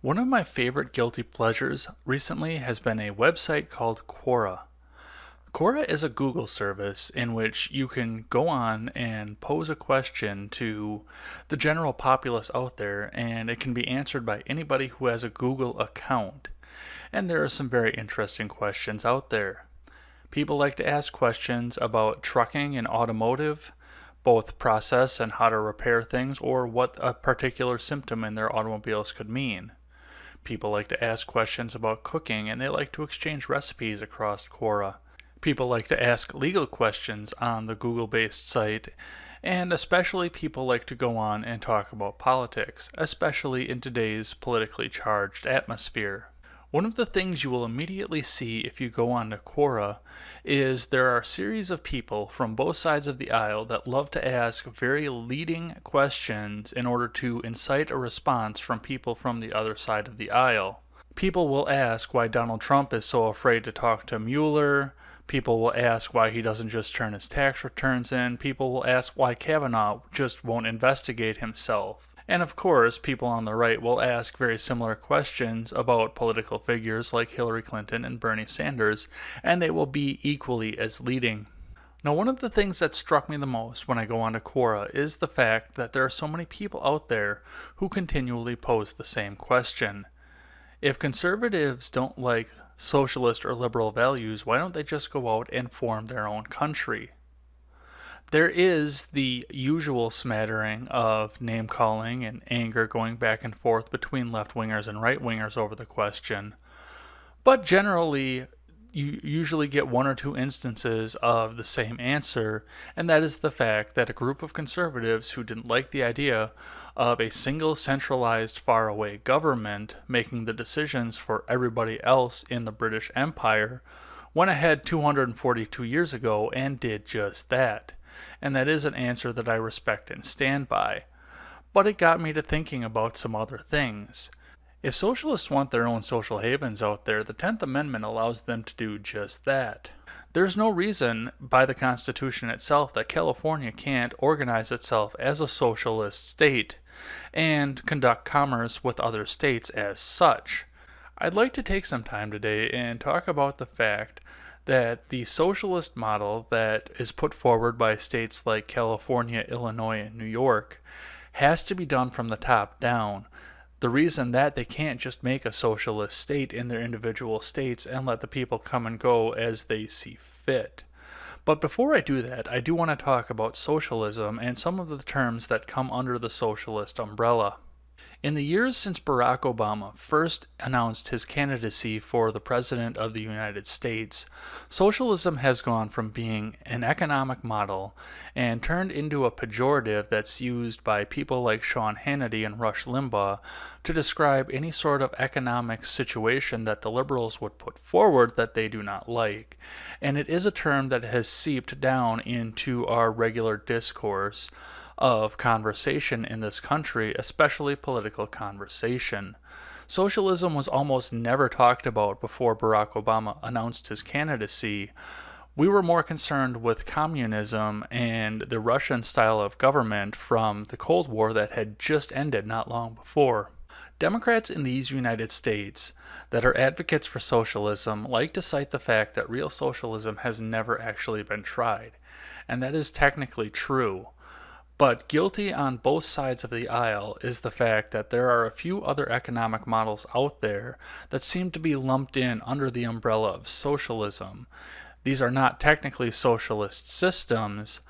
One of my favorite guilty pleasures recently has been a website called Quora. Quora is a Google service in which you can go on and pose a question to the general populace out there, and it can be answered by anybody who has a Google account. And there are some very interesting questions out there. People like to ask questions about trucking and automotive, both process and how to repair things, or what a particular symptom in their automobiles could mean. People like to ask questions about cooking, and they like to exchange recipes across Quora. People like to ask legal questions on the Google-based site, and especially people like to go on and talk about politics, especially in today's politically charged atmosphere. One of the things you will immediately see if you go on to Quora is there are a series of people from both sides of the aisle that love to ask very leading questions in order to incite a response from people from the other side of the aisle. People will ask why Donald Trump is so afraid to talk to Mueller. People will ask why he doesn't just turn his tax returns in. People will ask why Kavanaugh just won't investigate himself. And of course, people on the right will ask very similar questions about political figures like Hillary Clinton and Bernie Sanders, and they will be equally as leading. Now, one of the things that struck me the most when I go onto Quora is the fact that there are so many people out there who continually pose the same question. If conservatives don't like socialist or liberal values, why don't they just go out and form their own country? There is the usual smattering of name calling and anger going back and forth between left wingers and right wingers over the question, but generally you usually get one or two instances of the same answer, and that is the fact that a group of conservatives who didn't like the idea of a single centralized faraway government making the decisions for everybody else in the British Empire went ahead 242 years ago and did just that. And that is an answer that I respect and stand by. But it got me to thinking about some other things. If socialists want their own social havens out there, the 10th Amendment allows them to do just that. There's no reason by the Constitution itself that California can't organize itself as a socialist state and conduct commerce with other states as such. I'd like to take some time today and talk about the fact that the socialist model that is put forward by states like California, Illinois, and New York has to be done from the top down. The reason that they can't just make a socialist state in their individual states and let the people come and go as they see fit. But before I do that, I do want to talk about socialism and some of the terms that come under the socialist umbrella. In the years since Barack Obama first announced his candidacy for the President of the United States, socialism has gone from being an economic model and turned into a pejorative that's used by people like Sean Hannity and Rush Limbaugh to describe any sort of economic situation that the liberals would put forward that they do not like. And it is a term that has seeped down into our regular discourse of conversation in this country, especially political conversation. Socialism was almost never talked about before Barack Obama announced his candidacy. We were more concerned with communism and the Russian style of government from the Cold War that had just ended not long before. Democrats in these United States that are advocates for socialism like to cite the fact that real socialism has never actually been tried, and that is technically true. But guilty on both sides of the aisle is the fact that there are a few other economic models out there that seem to be lumped in under the umbrella of socialism. These are not technically socialist systems,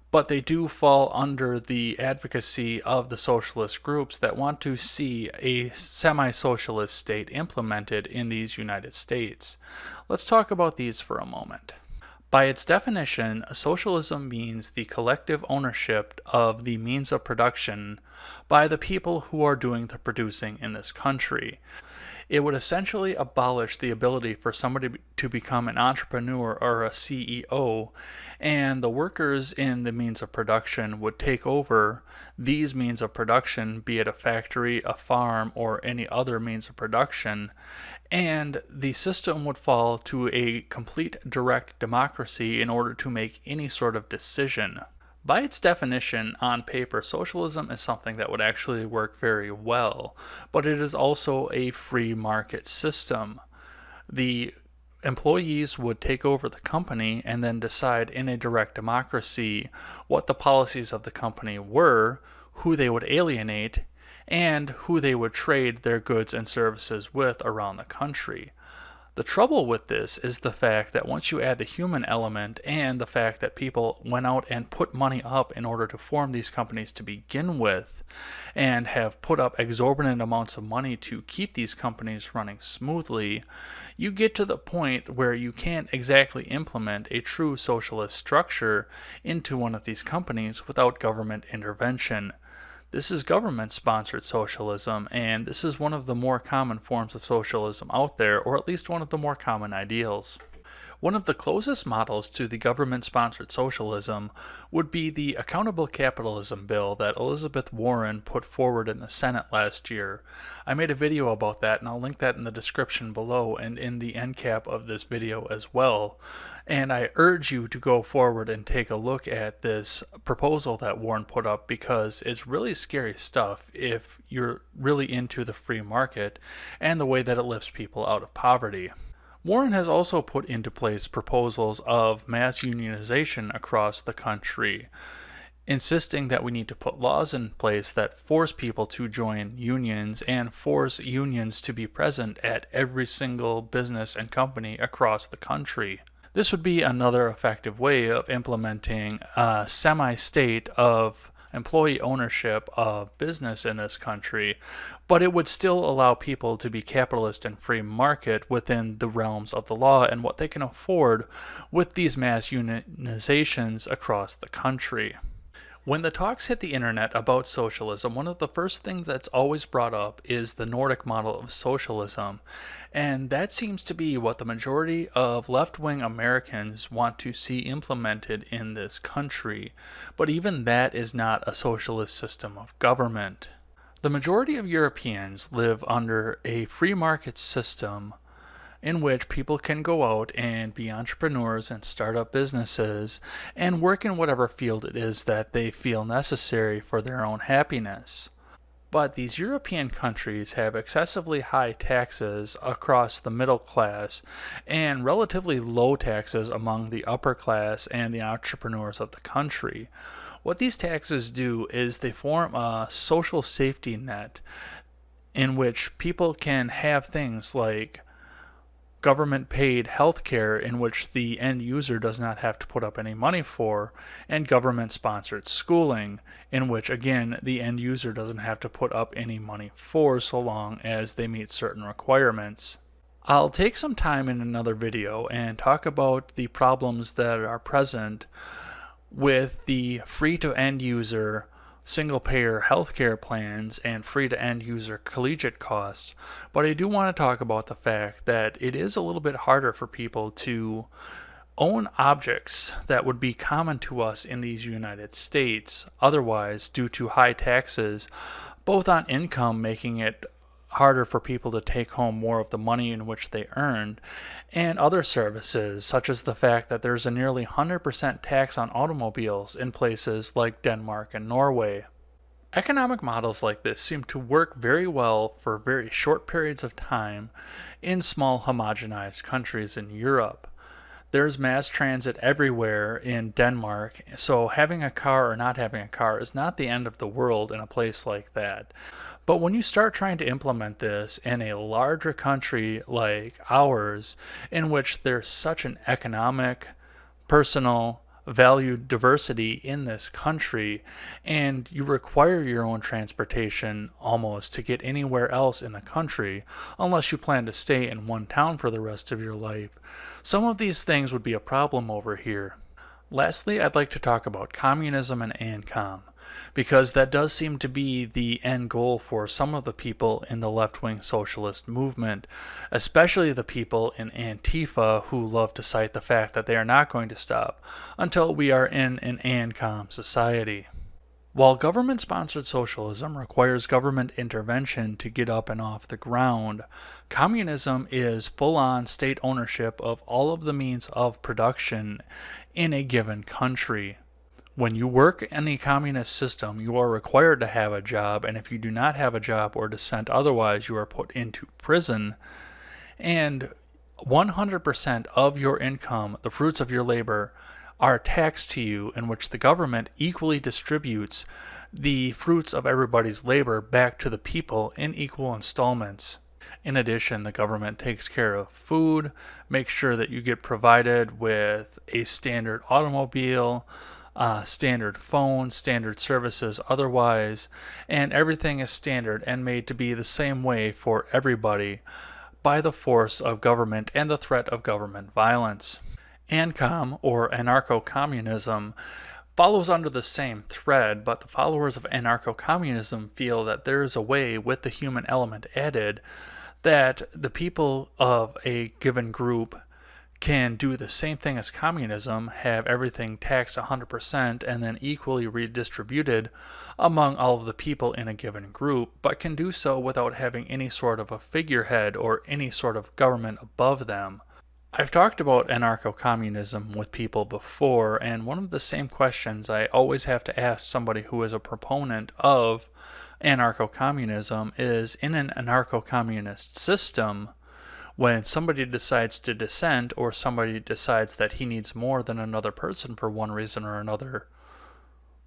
but they do fall under the advocacy of the socialist groups that want to see a semi-socialist state implemented in these United States. Let's talk about these for a moment. By its definition, socialism means the collective ownership of the means of production by the people who are doing the producing in this country. It would essentially abolish the ability for somebody to become an entrepreneur or a CEO, and the workers in the means of production would take over these means of production, be it a factory, a farm, or any other means of production, and the system would fall to a complete direct democracy in order to make any sort of decision. By its definition, on paper, socialism is something that would actually work very well, but it is also a free market system. The employees would take over the company and then decide in a direct democracy what the policies of the company were, who they would alienate, and who they would trade their goods and services with around the country. The trouble with this is the fact that once you add the human element and the fact that people went out and put money up in order to form these companies to begin with, and have put up exorbitant amounts of money to keep these companies running smoothly, you get to the point where you can't exactly implement a true socialist structure into one of these companies without government intervention. This is government-sponsored socialism, and this is one of the more common forms of socialism out there, or at least one of the more common ideals. One of the closest models to the government-sponsored socialism would be the Accountable Capitalism bill that Elizabeth Warren put forward in the Senate last year. I made a video about that, and I'll link that in the description below and in the end cap of this video as well. And I urge you to go forward and take a look at this proposal that Warren put up, because it's really scary stuff if you're really into the free market and the way that it lifts people out of poverty. Warren has also put into place proposals of mass unionization across the country, insisting that we need to put laws in place that force people to join unions and force unions to be present at every single business and company across the country. This would be another effective way of implementing a semi-state of employee ownership of business in this country, but it would still allow people to be capitalist and free market within the realms of the law and what they can afford with these mass unionizations across the country. When the talks hit the internet about socialism, one of the first things that's always brought up is the Nordic model of socialism, and that seems to be what the majority of left-wing Americans want to see implemented in this country, but even that is not a socialist system of government. The majority of Europeans live under a free market system in which people can go out and be entrepreneurs and start up businesses and work in whatever field it is that they feel necessary for their own happiness. But these European countries have excessively high taxes across the middle class and relatively low taxes among the upper class and the entrepreneurs of the country. What these taxes do is they form a social safety net in which people can have things like government-paid health care in which the end user does not have to put up any money for, and government-sponsored schooling in which, again, the end user doesn't have to put up any money for so long as they meet certain requirements. I'll take some time in another video and talk about the problems that are present with the free-to-end user single-payer healthcare plans and free-to-end user collegiate costs, but I do want to talk about the fact that it is a little bit harder for people to own objects that would be common to us in these United States otherwise, due to high taxes, both on income, making it harder for people to take home more of the money in which they earned, and other services, such as the fact that there's a nearly 100% tax on automobiles in places like Denmark and Norway. Economic models like this seem to work very well for very short periods of time in small homogenized countries in Europe. There's mass transit everywhere in Denmark, so having a car or not having a car is not the end of the world in a place like that. But when you start trying to implement this in a larger country like ours, in which there's such an economic, personal, value diversity in this country, and you require your own transportation almost to get anywhere else in the country, unless you plan to stay in one town for the rest of your life, some of these things would be a problem over here. Lastly, I'd like to talk about communism and ANCOM, because that does seem to be the end goal for some of the people in the left-wing socialist movement, especially the people in Antifa who love to cite the fact that they are not going to stop until we are in an ANCOM society. While government-sponsored socialism requires government intervention to get up and off the ground, communism is full-on state ownership of all of the means of production in a given country. When you work in the communist system, you are required to have a job, and if you do not have a job or dissent otherwise, you are put into prison. And 100% of your income, the fruits of your labor, are taxed to you, in which the government equally distributes the fruits of everybody's labor back to the people in equal installments. In addition, the government takes care of food, makes sure that you get provided with a standard automobile, standard phone, standard services otherwise, and everything is standard and made to be the same way for everybody by the force of government and the threat of government violence. ANCOM, or anarcho-communism, follows under the same thread, but the followers of anarcho-communism feel that there is a way, with the human element added, that the people of a given group can do the same thing as communism, have everything taxed 100% and then equally redistributed among all of the people in a given group, but can do so without having any sort of a figurehead or any sort of government above them. I've talked about anarcho-communism with people before, and one of the same questions I always have to ask somebody who is a proponent of anarcho-communism is, in an anarcho-communist system, when somebody decides to dissent or somebody decides that he needs more than another person for one reason or another,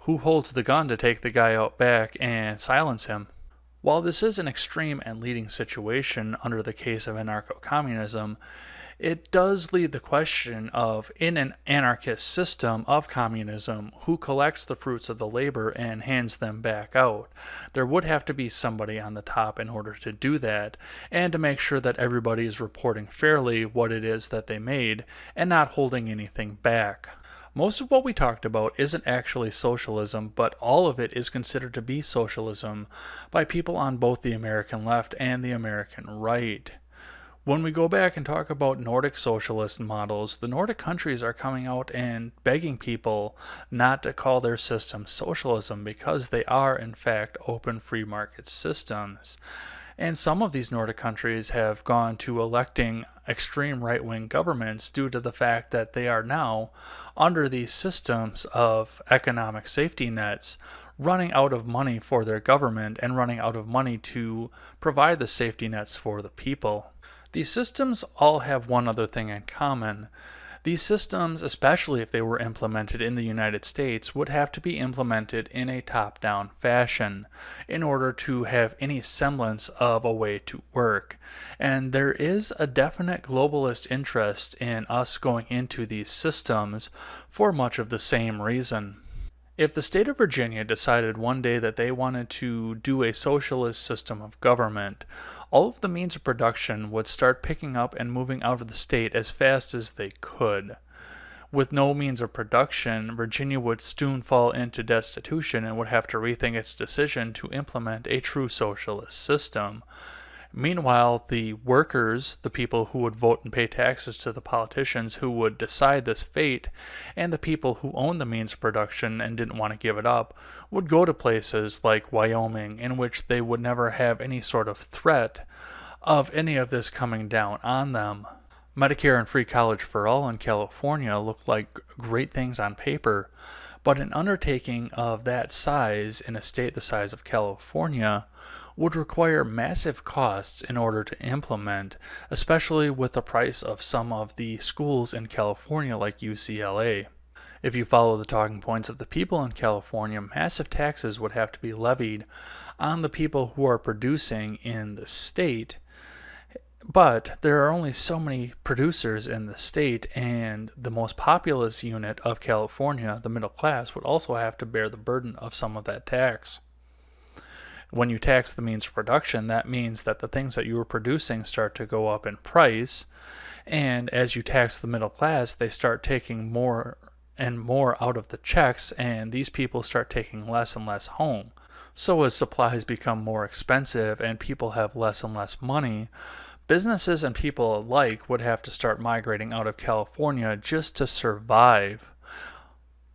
who holds the gun to take the guy out back and silence him? While this is an extreme and leading situation under the case of anarcho-communism, it does lead the question of, in an anarchist system of communism, who collects the fruits of the labor and hands them back out? There would have to be somebody on the top in order to do that, and to make sure that everybody is reporting fairly what it is that they made, and not holding anything back. Most of what we talked about isn't actually socialism, but all of it is considered to be socialism by people on both the American left and the American right. When we go back and talk about Nordic socialist models, the Nordic countries are coming out and begging people not to call their systems socialism because they are, in fact, open free market systems. And some of these Nordic countries have gone to electing extreme right-wing governments due to the fact that they are now, under these systems of economic safety nets, running out of money for their government and running out of money to provide the safety nets for the people. These systems all have one other thing in common. These systems, especially if they were implemented in the United States, would have to be implemented in a top-down fashion in order to have any semblance of a way to work. And there is a definite globalist interest in us going into these systems for much of the same reason. If the state of Virginia decided one day that they wanted to do a socialist system of government, all of the means of production would start picking up and moving out of the state as fast as they could. With no means of production, Virginia would soon fall into destitution and would have to rethink its decision to implement a true socialist system. Meanwhile, the workers, the people who would vote and pay taxes to the politicians who would decide this fate, and the people who owned the means of production and didn't want to give it up, would go to places like Wyoming, in which they would never have any sort of threat of any of this coming down on them. Medicare and free college for all in California looked like great things on paper, but an undertaking of that size in a state the size of California would require massive costs in order to implement, especially with the price of some of the schools in California like UCLA. If you follow the talking points of the people in California, massive taxes would have to be levied on the people who are producing in the state. But there are only so many producers in the state, and the most populous unit of California, the middle class, would also have to bear the burden of some of that tax. When you tax the means of production, that means that the things that you were producing start to go up in price, and as you tax the middle class, they start taking more and more out of the checks, and these people start taking less and less home. So as supplies become more expensive and people have less and less money, businesses and people alike would have to start migrating out of California just to survive.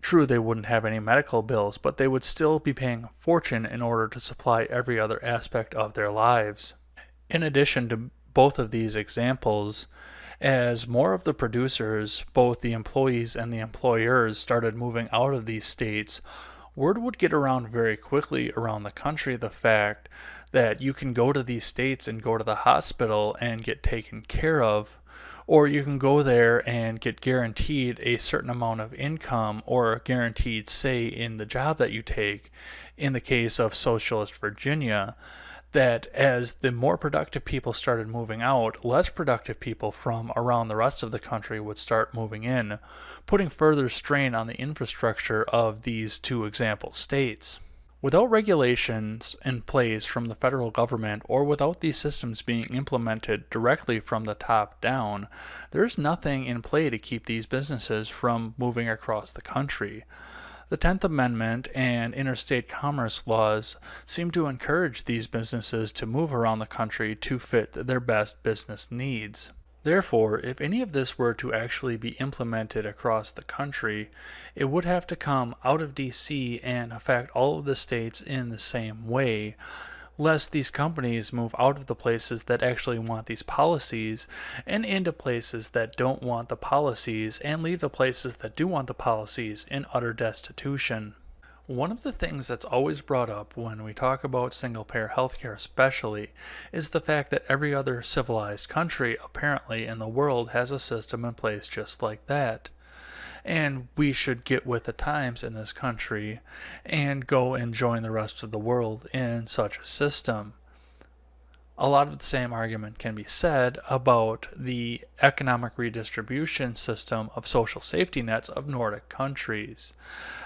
True, they wouldn't have any medical bills, but they would still be paying a fortune in order to supply every other aspect of their lives. In addition to both of these examples, As more of the producers, both the employees and the employers, started moving out of these states, word would get around very quickly around the country the fact that you can go to these states and go to the hospital and get taken care of, or you can go there and get guaranteed a certain amount of income or guaranteed say in the job that you take. In the case of socialist Virginia, that as the more productive people started moving out, less productive people from around the rest of the country would start moving in, putting further strain on the infrastructure of these two example states. Without regulations in place from the federal government, or without these systems being implemented directly from the top down, there's nothing in play to keep these businesses from moving across the country. The 10th Amendment and interstate commerce laws seem to encourage these businesses to move around the country to fit their best business needs. Therefore, if any of this were to actually be implemented across the country, it would have to come out of DC and affect all of the states in the same way, lest these companies move out of the places that actually want these policies and into places that don't want the policies, and leave the places that do want the policies in utter destitution. One of the things that's always brought up when we talk about single-payer healthcare especially is the fact that every other civilized country apparently in the world has a system in place just like that. And we should get with the times in this country and go and join the rest of the world in such a system. A lot of the same argument can be said about the economic redistribution system of social safety nets of Nordic countries,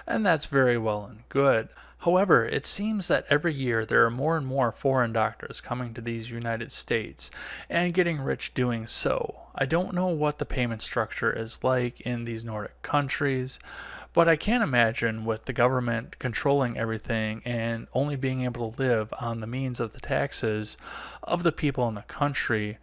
and that's very well and good. However, it seems that every year there are more and more foreign doctors coming to these United States and getting rich doing so. I don't know what the payment structure is like in these Nordic countries, but I can't imagine with the government controlling everything and only being able to live on the means of the taxes of the people in the country,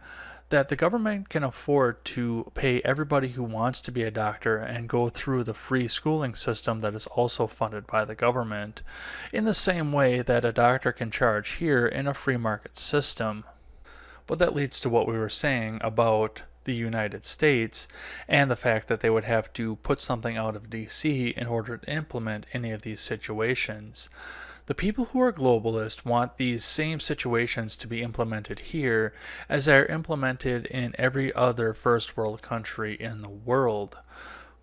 that the government can afford to pay everybody who wants to be a doctor and go through the free schooling system that is also funded by the government, in the same way that a doctor can charge here in a free market system. But that leads to what we were saying about the United States and the fact that they would have to put something out of DC in order to implement any of these situations. The people who are globalist want these same situations to be implemented here as they're implemented in every other first world country in the world,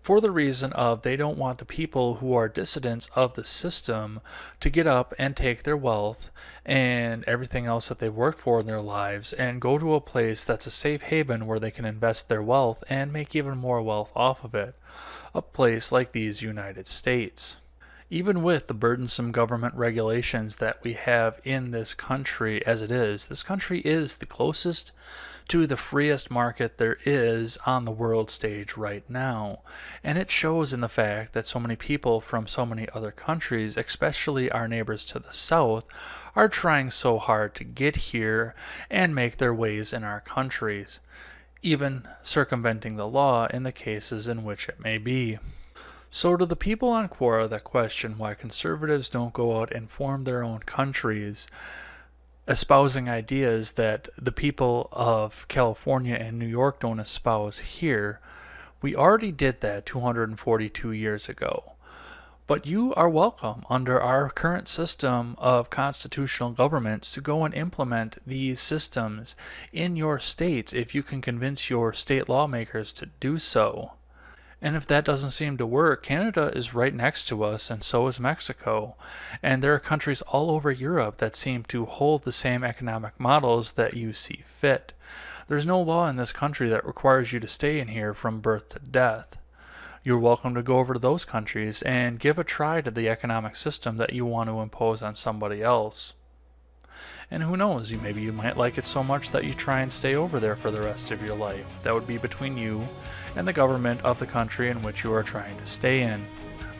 for the reason of they don't want the people who are dissidents of the system to get up and take their wealth and everything else that they've worked for in their lives and go to a place that's a safe haven where they can invest their wealth and make even more wealth off of it, a place like these United States. Even with the burdensome government regulations that we have in this country as it is, this country is the closest to the freest market there is on the world stage right now. And it shows in the fact that so many people from so many other countries, especially our neighbors to the south, are trying so hard to get here and make their ways in our countries, even circumventing the law in the cases in which it may be. So to the people on Quora that question why conservatives don't go out and form their own countries, espousing ideas that the people of California and New York don't espouse here, we already did that 242 years ago. But you are welcome under our current system of constitutional governments to go and implement these systems in your states if you can convince your state lawmakers to do so. And if that doesn't seem to work, Canada is right next to us, and so is Mexico. And there are countries all over Europe that seem to hold the same economic models that you see fit. There's no law in this country that requires you to stay in here from birth to death. You're welcome to go over to those countries and give a try to the economic system that you want to impose on somebody else. And who knows, maybe you might like it so much that you try and stay over there for the rest of your life. That would be between you and the government of the country in which you are trying to stay in.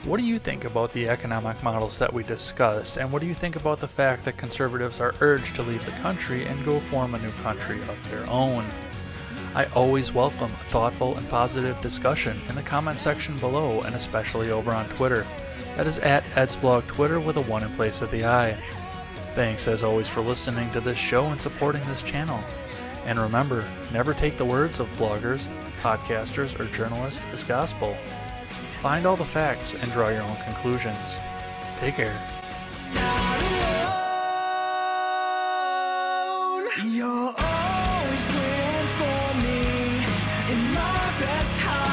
What do you think about the economic models that we discussed, and what do you think about the fact that conservatives are urged to leave the country and go form a new country of their own? I always welcome a thoughtful and positive discussion in the comment section below, and especially over on Twitter. That is at EdsBlog Twitter with a 1 in place of the I. Thanks as always for listening to this show and supporting this channel. And remember, never take the words of bloggers, podcasters, or journalists as gospel. Find all the facts and draw your own conclusions. Take care. You're always there for me in my best hour.